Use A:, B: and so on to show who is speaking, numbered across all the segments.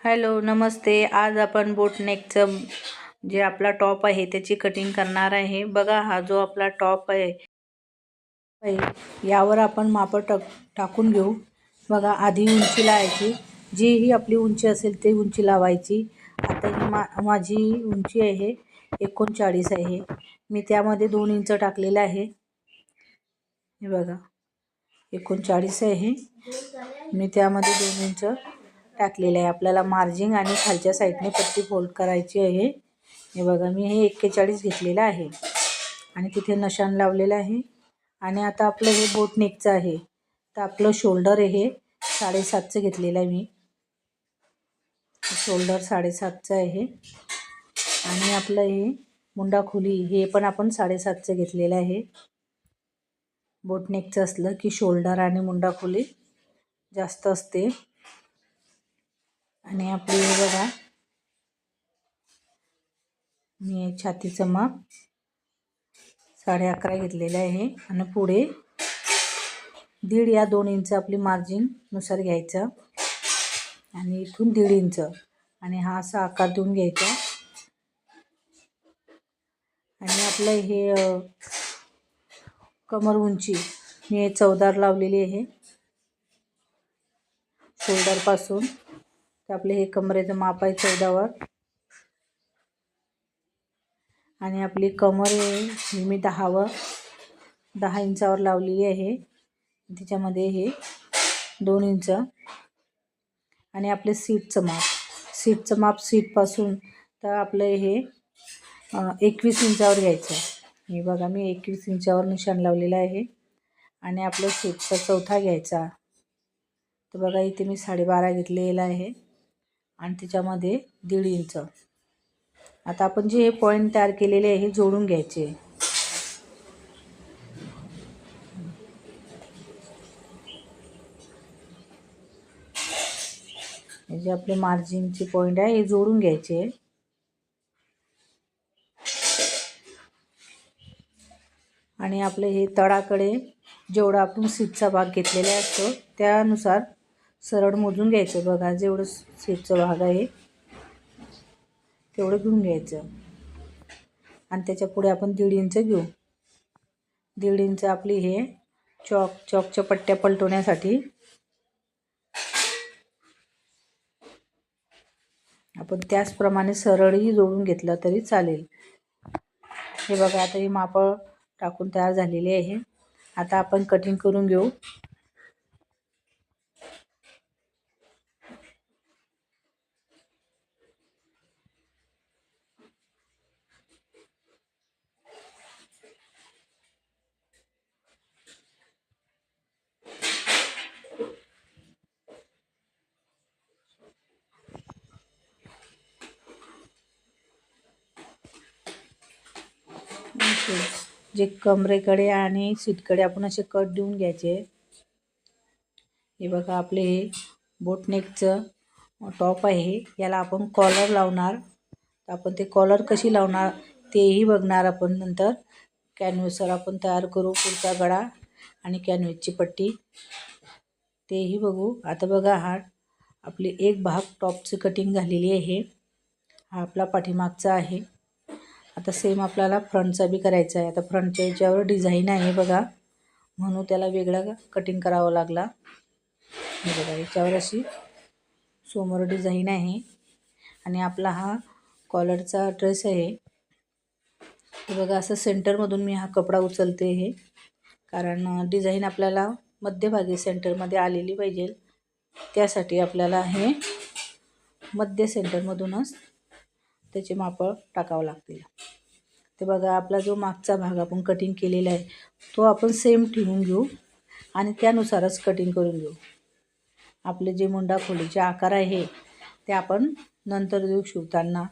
A: Hello नमस्ते. आज आपण बोटनेकचं जे आपला टॉप आहे त्याची कटिंग करणार आहे. बघा हा जो आपला टॉप आहे यावर आपण माप टाकून घेऊ. बघा आधी उंची लावायची, जी ही आपली उंची असेल ते उंची लावायची. आता ही माझी उंची आहे 39 आहे. मी त्यामध्ये 2 इंच टाकलेलं आहे. हे बघा 39 आहे, मी त्यामध्ये 2 इंच टाकलेलं आहे. आपल्याला मार्जिन आणि खालच्या साईडने पट्टी फोल्ड करायची आहे. हे बघा मी हे 41 घेतलेलं आहे आणि तिथे नशाण लावलेलं आहे. आणि आता आपलं हे बोटनेकचं आहे, तर आपलं शोल्डर आहे 7.5चं घेतलेलं आहे. मी शोल्डर 7.5चं आहे आणि आपलं हे मुंडा खोली हे पण आपण 7.5चं घेतलेलं आहे. बोटनेकचं असलं की शोल्डर आणि मुंडा खोली जास्त असते. आणि आपली हे बघा मी छातीचं माप 11.5 घेतलेलं आहे आणि पुढे 1.5 या 2 इंच आपली मार्जिन नुसार घ्यायचं आणि इथून 1.5 इंच आणि हा असा आकार देऊन घ्यायचा. आणि आपलं हे कमर उंची मी 14 लावलेली आहे शोल्डरपासून. तर आपले हे कमरेचं माप आहे 14 आणि आपली कमर ही मी 10 इंचावर लावलेली आहे. त्याच्यामध्ये हे 2 इंच आणि आपले सीटचं माप सीटपासून तर आपलं हे 21 इंचावर घ्यायचं. हे बघा मी 21 इंचावर निशाण लावलेलं आहे आणि आपलं सीटचा चौथा घ्यायचा. तर बघा इथे मी 12.5 घेतलेला आहे आणि त्याच्यामध्ये 1.5 इंच. आता आपण जे हे पॉईंट तयार केलेले आहे हे जोडून घ्यायचे. हे जे आपले मार्जिनचे पॉईंट आहे हे जोडून घ्यायचे. आणि आपले हे तळाकडे जेवढा आपण सीटचा भाग घेतलेला असतो त्यानुसार सरळ मोजून घ्यायचं. बघा जेवढं सीटचा भाग आहे तेवढं घेऊन घ्यायचं आणि त्याच्या पुढे आपण 1.5 इंच घेऊ. 1.5 इंच आपली हे चॉकच्या पट्ट्या पलटवण्यासाठी आपण त्याचप्रमाणे सरळही जोडून घेतलं तरी चालेल. हे बघा आता ही माप टाकून तयार झालेली आहे. आता आपण कटिंग करून घेऊ. जे कमरेकडे आणि सीटकडे आपण असे कट देऊन घ्यायचे. हे बघा आपले हे बोटनेकचं टॉप आहे, याला आपण कॉलर लावणार. आपण ते कॉलर कशी लावणार तेही बघणार आपण नंतर. कॅनव्हसवर आपण तयार करू पुढचा गळा आणि कॅनव्हसची पट्टी तेही बघू. आता बघा हा आपली एक भाग टॉपची कटिंग झालेली आहे. हा आपला पाठीमागचा आहे. आता सेम आपल्याला फ्रंटचा बी करायचा आहे. आता फ्रंटच्या याच्यावर डिझाईन आहे बघा, म्हणून त्याला वेगळा कटिंग करावं लागला. हे बघा याच्यावर अशी समोर डिझाईन आहे आणि आपला हा कॉलरचा ड्रेस आहे. हे बघा असं सेंटरमधून मी हा कपडा उचलते हे, कारण डिझाईन आपल्याला मध्यभागी सेंटरमध्ये आलेली पाहिजे. त्यासाठी आपल्याला हे मध्य सेंटरमधूनच त्याचे माप टाकावं लागतील. ते बघा आपला जो मागचा भाग आपण कटिंग केलेला आहे तो आपण सेम ठेवून घेऊ आणि त्यानुसारच कटिंग करून घेऊ. आपले जे मुंडा खोलीचे आकार आहे ते आपण नंतर देऊ शिवताना.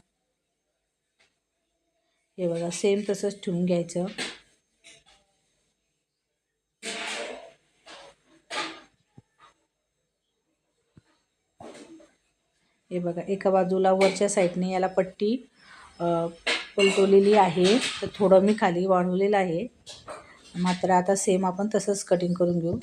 A: हे बघा सेम तसंच ठेवून घ्यायचं. हे बघा एका बाजूला वरच्या साईडने याला पट्टी पलटवलेली आहे, तर थोडं मी खाली वाढवलेलं आहे. मात्र आता सेम आपण तसंच कटिंग करून घेऊ.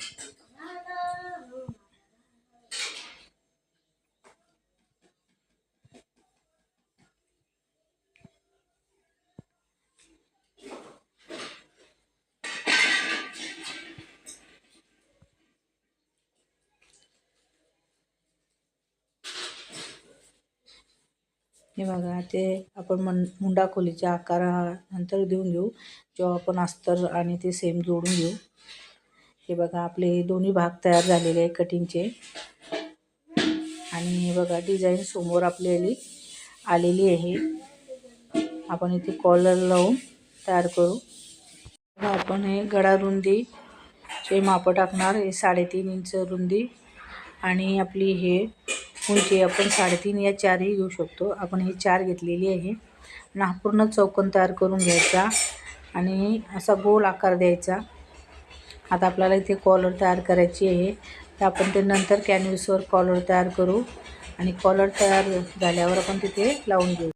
A: हे बघा ते आपण मुंडा खोलीच्या आकारानंतर देऊन घेऊ, जेव्हा आपण अस्तर आणि ते सेम जोडून घेऊ. हे बघा आपले दोन्ही भाग तयार झालेले आहे कटिंगचे. आणि हे बघा डिझाईन समोर आपल्याला आलेली आहे. आपण इथे कॉलर लावून तयार करू. आपण हे गळा रुंदीचे माप टाकणार. हे 3.5 इंच रुंदी आणि आपली हे उंची आपण 3.5 या 4ही घेऊ शकतो. आपण ही 4 घेतलेली आहे. आणि हा पूर्ण चौकोन तयार करून घ्यायचा आणि असा गोल आकार द्यायचा. आता आपल्याला इथे कॉलर तयार करायची आहे, तर आपण ते नंतर कॅनव्हासवर कॉलर तयार करू. आणि कॉलर तयार झाल्यावर आपण तिथे लावून घेऊ.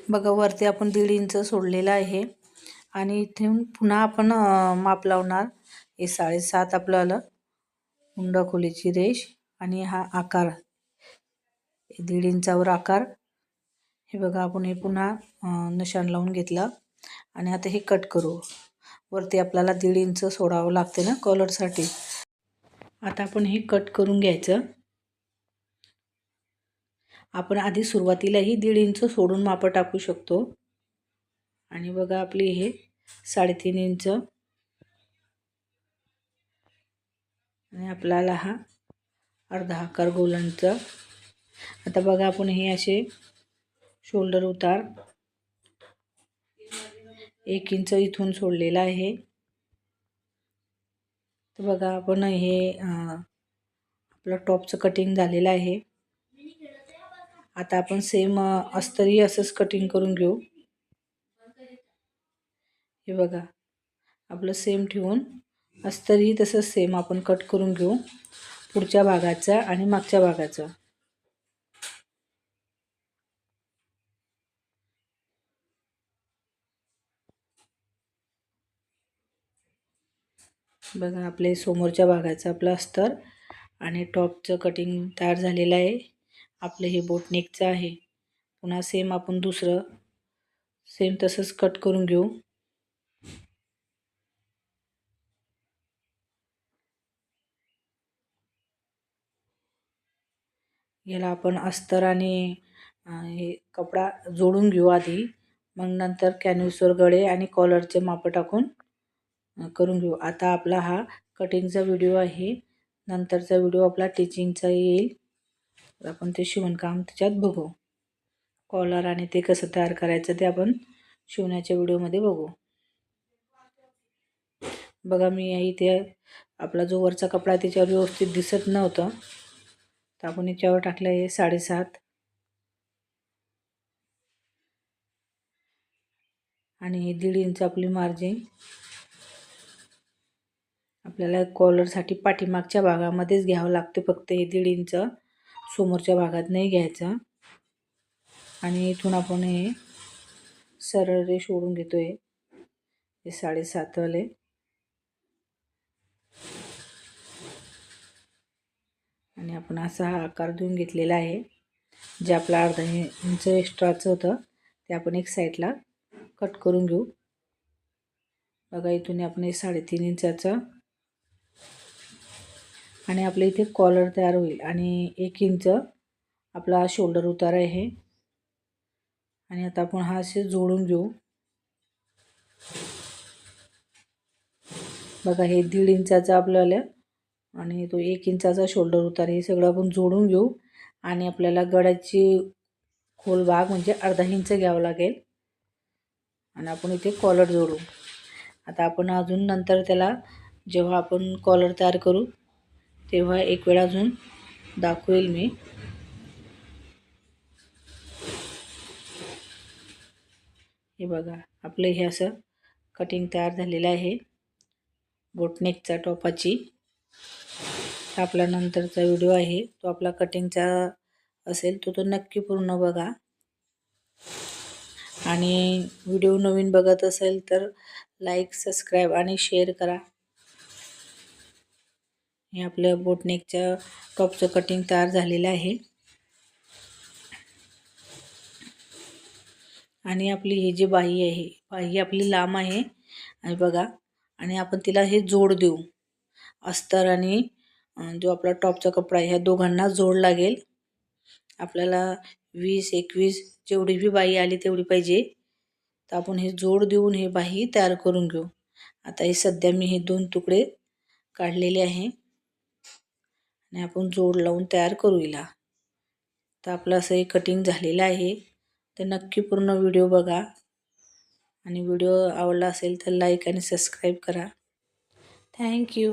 A: बघा वरती आपण 1.5 इंच सोडलेला आहे आणि इथून पुन्हा आपण माप लावणार. हे 7.5 आपल्याला मुंडा खोलीची रेष आणि हा आकार 1.5 इंचावर आकार. हे बघा आपण हे पुन्हा निशाण लावून घेतला आणि आता हे कट करू. वरती आपल्याला 1.5 इंच सोडावं लागते ना कॉलरसाठी. आता आपण हे कट करून घ्यायचं. आपण आधी सुरुवातीलाही 1.5 इंच सोडून माप टाकू शकतो. आणि बघा आपली हे 3.5 इंच आणि आपल्याला हा अर्धा आकार गोलांचा. आता बघा आपण हे असे शोल्डर उतार 1 इंच इथून सोडलेला आहे. तर बघा आपण हे आपलं टॉपचं कटिंग झालेलं आहे. आता आपण सेम अस्तरही असंच कटिंग करून घेऊ. हे बघा आपलं सेम ठेवून अस्तरही तसंच सेम आपण कट करून घेऊ, पुढच्या भागाचा आणि मागच्या भागाचा. बघा आपले समोरच्या भागाचं आपलं अस्तर आणि टॉपचं कटिंग तयार झालेलं आहे. आपलं हे बोटनेकचं आहे. पुन्हा सेम आपण दुसरं सेम तसंच कट करून घेऊ. याला आपण अस्तर आणि हे कपडा जोडून घेऊ आधी, मग नंतर कॅनव्हासवर गळे आणि कॉलरचे माप टाकून करून घेऊ. आता आपला हा कटिंगचा व्हिडिओ आहे. नंतरचा व्हिडिओ आपला टिचिंगचा येईल. आपण ते शिवणकाम त्याच्यात बघू. कॉलर आणि ते कसं तयार करायचं ते आपण शिवण्याच्या व्हिडिओमध्ये बघू. बघा मी इथे आपला जो वरचा कपडा त्याच्यावर व्यवस्थित दिसत नव्हतं, तर आपण याच्यावर टाकलं आहे 7.5 आणि 1.5 इंच आपली मार्जिन. आपल्याला कॉलरसाठी पाठीमागच्या भागामध्येच घ्यावं लागते, फक्त हे 1.5 इंच समोरच्या भागात नाही घ्यायचं. आणि इथून आपण हे सरळ रेष ओढून घेतोय हे 7.5 वाले. आणि आपण असा हा आकार देऊन घेतलेला आहे. जे आपला अर्धा इंच एक्स्ट्राचं होतं ते आपण एक साईडला कट करून घेऊ. बघा इथून आपण 3.5 इंचाचं आणि आपल्या इथे कॉलर तयार होईल. आणि 1 इंच आपला शोल्डर उतार आहे. आणि आता आपण हा असे जोडून घेऊ. बघा हे 1.5 इंचाचा आपल्याला आणि तो 1 इंचाचा शोल्डर उतार हे सगळं आपण जोडून घेऊ. आणि आपल्याला गळ्याची खोल भाग म्हणजे अर्धा इंच घ्यावं लागेल आणि आपण इथे कॉलर जोडू. आता आपण अजून नंतर त्याला जेव्हा आपण कॉलर तयार करू तेव्हा एक वेळ अजून दाखवेल मी. हे बघा आपलं हे असं कटिंग तयार झालेलं आहे बोटनेकचा टॉपाची. आपला नंतरचा व्हिडिओ आहे तो आपला कटिंगचा असेल, तो नक्की पूर्ण बघा. आणि व्हिडिओ नवीन बघत असेल तर लाईक, सबस्क्राईब आणि शेअर करा. हे आपल्या बोटनेकच्या टॉपचं कटिंग तयार झालेलं आहे. आणि आपली ही जी बाही आहे, बाही आपली लांब आहे आणि बघा, आणि आपण तिला हे जोड देऊ. अस्तर आणि जो आपला टॉपचा कपडा आहे ह्या दोघांना जोड लागेल. आपल्याला 20 21 जेवढी बी बाही आली तेवढी पाहिजे. तर आपण हे जोड देऊन हे बाही तयार करून घेऊ. आता हे सध्या मी हे 2 तुकडे काढलेले आहे आणि आपण जोड लावून तयार करू हिला. तर आपलं असं हे कटिंग झालेलं आहे. तर नक्की पूर्ण व्हिडिओ बघा आणि व्हिडिओ आवडला असेल तर लाईक आणि सबस्क्राईब करा. थँक्यू.